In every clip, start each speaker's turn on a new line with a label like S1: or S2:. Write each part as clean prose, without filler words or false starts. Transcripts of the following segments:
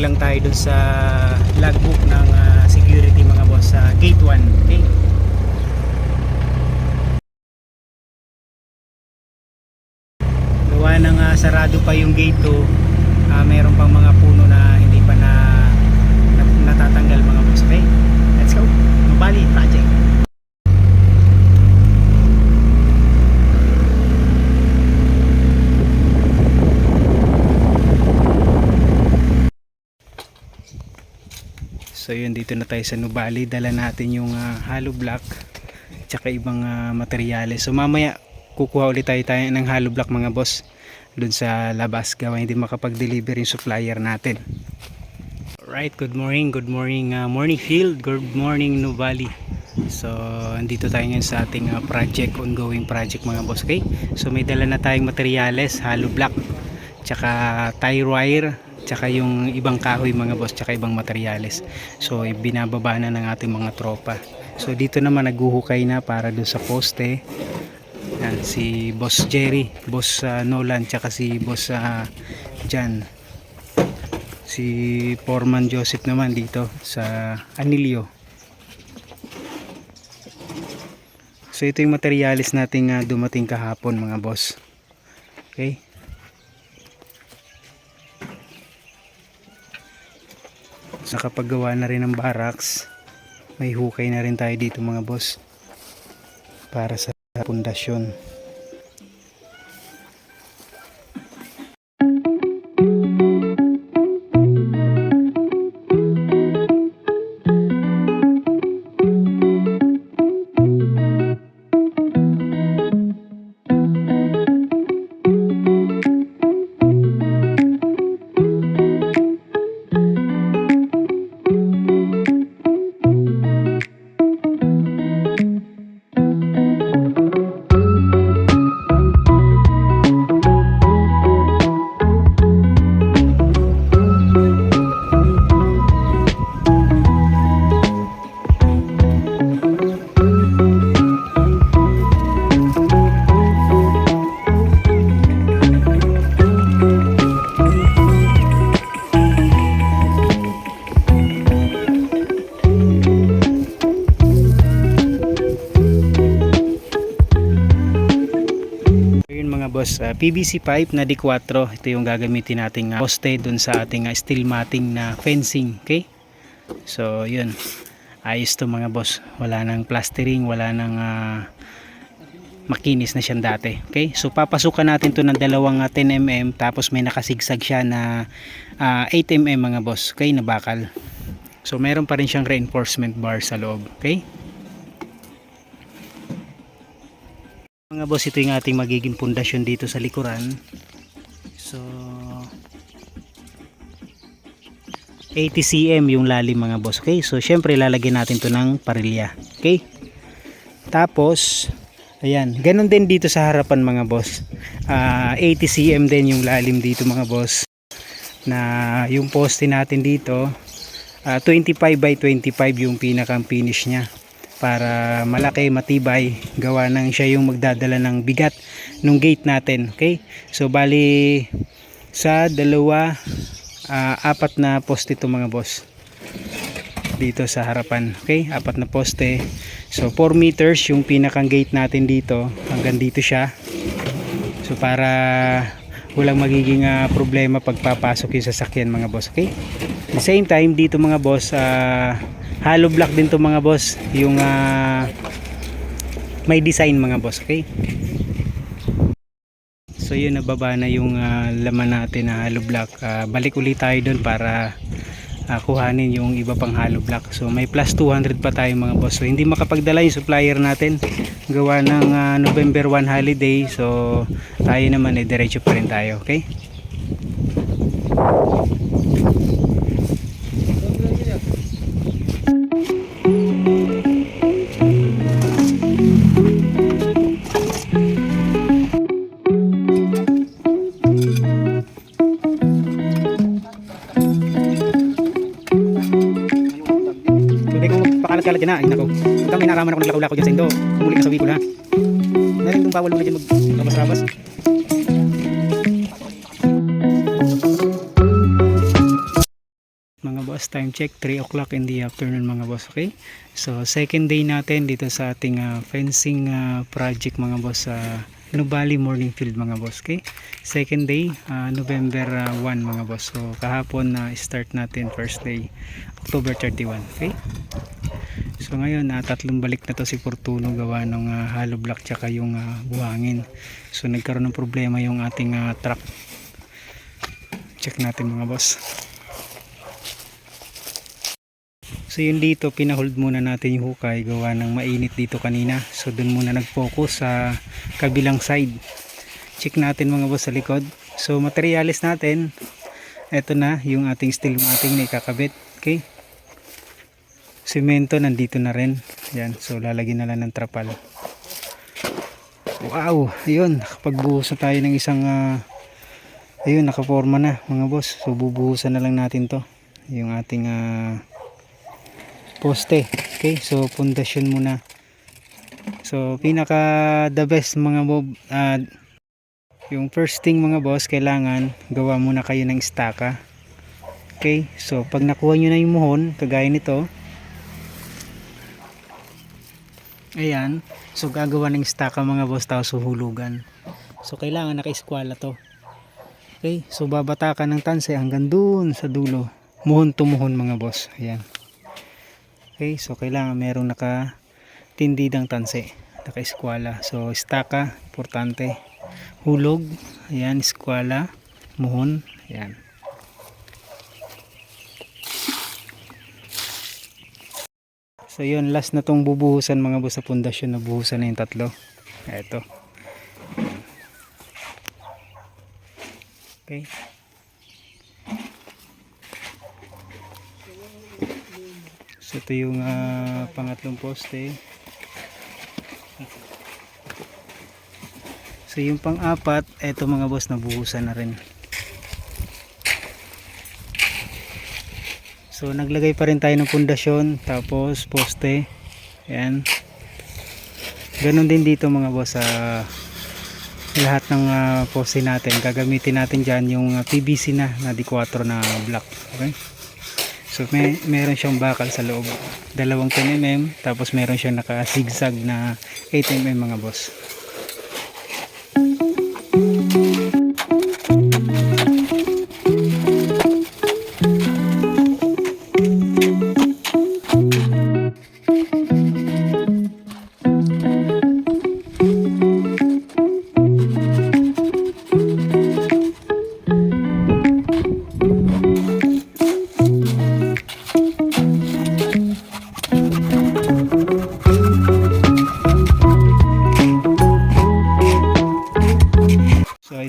S1: lang tayo dun sa logbook ng security mga boss sa gate 1. Okay? Gawa ng sarado pa yung gate 2, mayroon pang mga puno na hindi pa natatanggal mga boss. Okay? Let's go! Nubali project. So yun, dito na tayo sa Nubali. Dala natin yung hollow block tsaka ibang materyales. So mamaya kukuha ulit tayo ng hollow block mga boss dun sa labas, gawa hindi makapag-deliver yung supplier natin. Alright, good morning morning field, good morning Nubali. So andito tayo ngayon sa ating project, ongoing project mga boss. Okay, so may dala na tayong materyales, hollow block tsaka tie wire tsaka yung ibang kahoy mga boss, tsaka ibang materyales. So binababa na ng ating mga tropa. So dito naman naghuhukay na para doon sa poste. Yan, si Boss Jerry, Boss Nolan, tsaka si Boss Jan. Si Foreman Joseph naman dito sa Anilio. So ito yung materyales nating dumating kahapon mga boss. Okay, nakapaggawa na rin ng barracks, may hukay na rin tayo dito mga boss para sa pundasyon. PVC pipe na D4, ito yung gagamitin nating poste dun sa ating steel matting na fencing. Okay, so yun, ayos to mga boss, wala nang plastering, wala nang makinis na siyang dati. Okay, so papasukan natin to ng dalawang 10mm, tapos may nakasigsag siya na 8mm mga boss. Okay, na bakal. So meron pa rin siyang reinforcement bar sa loob. Okay mga boss, ito yung ating magiging pundasyon dito sa likuran. So 80 cm yung lalim mga boss. Okay, so syempre lalagyan natin to ng parilya. Okay, tapos ayan, ganun din dito sa harapan mga boss. 80 cm din yung lalim dito mga boss, na yung poste natin dito 25 by 25 yung pinakang finish nya, para malaki, matibay, gawa nang siya yung magdadala ng bigat nung gate natin. Okay, so bali sa dalawa, apat na poste ito mga boss dito sa harapan. Okay, apat na poste. So 4 meters yung pinakang gate natin dito, hanggang dito siya. So para walang magiging problema pagpapasok yung sasakyan mga boss. Okay, at the same time dito mga boss, hollow block din to mga boss, yung may design mga boss. Okay, so yun, nababa na yung laman natin na hollow block. Balik ulit tayo doon para kuhanin yung iba pang hollow block. So may plus 200 pa tayo mga boss. So hindi makapagdala yung supplier natin, gawa ng November 1 holiday. So tayo naman diretso pa rin tayo. Okay, kalat-kalat yan na, ayun ako. Huwag kang inaraman ako ng lakaw-lakaw dyan sa Indo. Kumuli ka sa wikul ha. Narin itong bawal mo na dyan mag-rabas-rabas. mga boss, time check 3 o'clock in the afternoon mga boss. Okay, so second day natin dito sa ating fencing project mga boss sa Nubali Morning Field mga boss. Okay, second day, November 1 mga boss. So kahapon na start natin, first day October 31. Okay, so ngayon tatlong balik na to si Fortuno gawa ng hollow block tsaka yung buhangin. So nagkaroon ng problema yung ating truck. Check natin mga boss. So yun, dito pinahold muna natin yung hukay gawa ng mainit dito kanina. So dun muna nag-focus sa kabilang side. Check natin mga boss sa likod. So materialis natin, eto na yung ating steel matting na ikakabit. Okay, semento nandito na rin. Yan, so lalagyan na lang ng trapal. Wow, ayun, nakapagbuhos na tayo ng isang ayun, nakaporma na mga boss. So bubuhusan na lang natin to, yung ating poste. Okay, so pundasyon muna. So pinaka the best mga bob, yung first thing mga boss, kailangan gawa muna kayo ng estaka. Okay, so pag nakuha nyo na yung muhon kagaya nito, ayan, so gagawa ng estaka mga boss, tapos huhulugan. So kailangan naka-eskwala to. Okay, so babatakan ng tanse hanggang dun sa dulo, muhon to muhon mga boss. Ayan. Okay, so kailangan merong nakatindidang tanse, naka-eskwala. So estaka, importante. Hulog, ayan, eskwala, muhon, ayan. So yun, last na tong bubuhusan mga boss sa pundasyon. Nabuhusan na yung tatlo. Ito. Okay. So ito yung pangatlong poste. So yung pang-apat, eto mga boss, nabuhusan na rin. So naglagay pa rin tayo ng pundasyon, tapos poste. Ayan. Ganon din dito mga boss, sa lahat ng poste natin. Gagamitin natin dyan yung PVC na D4 na block. Okay. So meron siyang bakal sa loob, dalawang 10mm, tapos meron siyang naka zigzag na 8mm mga boss.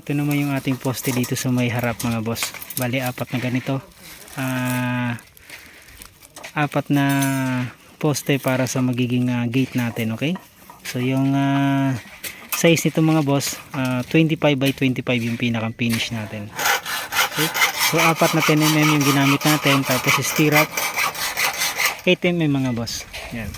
S1: Ito naman yung ating poste dito sa may harap mga boss. Bali apat na ganito, apat na poste para sa magiging gate natin. Okay, so yung size nito mga boss, 25 by 25 yung pinakang finish natin. Okay, so apat na 10mm yung ginamit natin, tapos stirrup 8mm mga boss. Yan.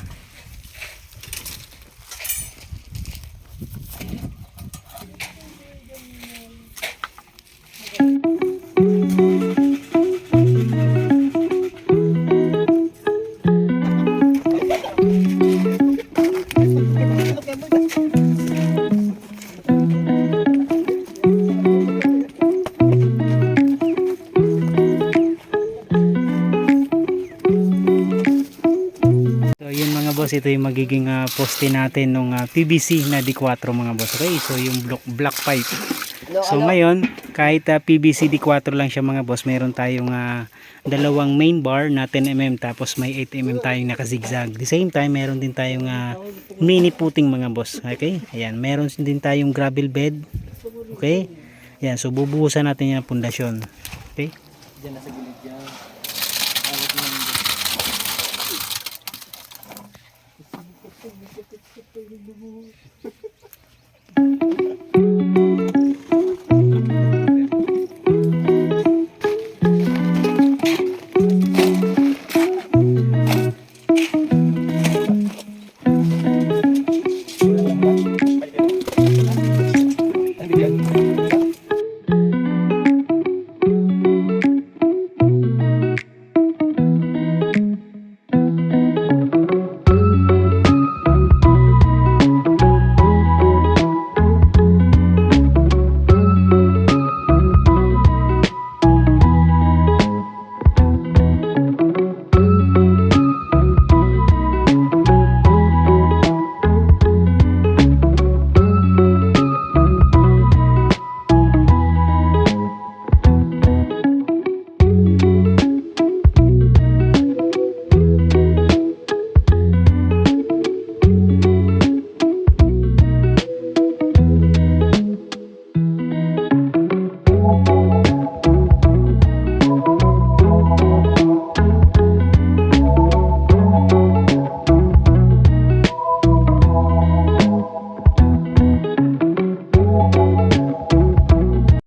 S1: Ito yung magiging poste natin ng PVC na D4 mga boss. Okay, so yung black pipe. So ngayon, kahit PVC D4 lang siya mga boss, meron tayong dalawang main bar na 10mm, tapos may 8mm tayong nakazigzag. The same time, meron din tayong mini puting mga boss. Okay, ayan, meron din tayong gravel bed. Okay, ayan, so bubuhusan natin yung pundasyon. Okay, diyan na sa gilid yan.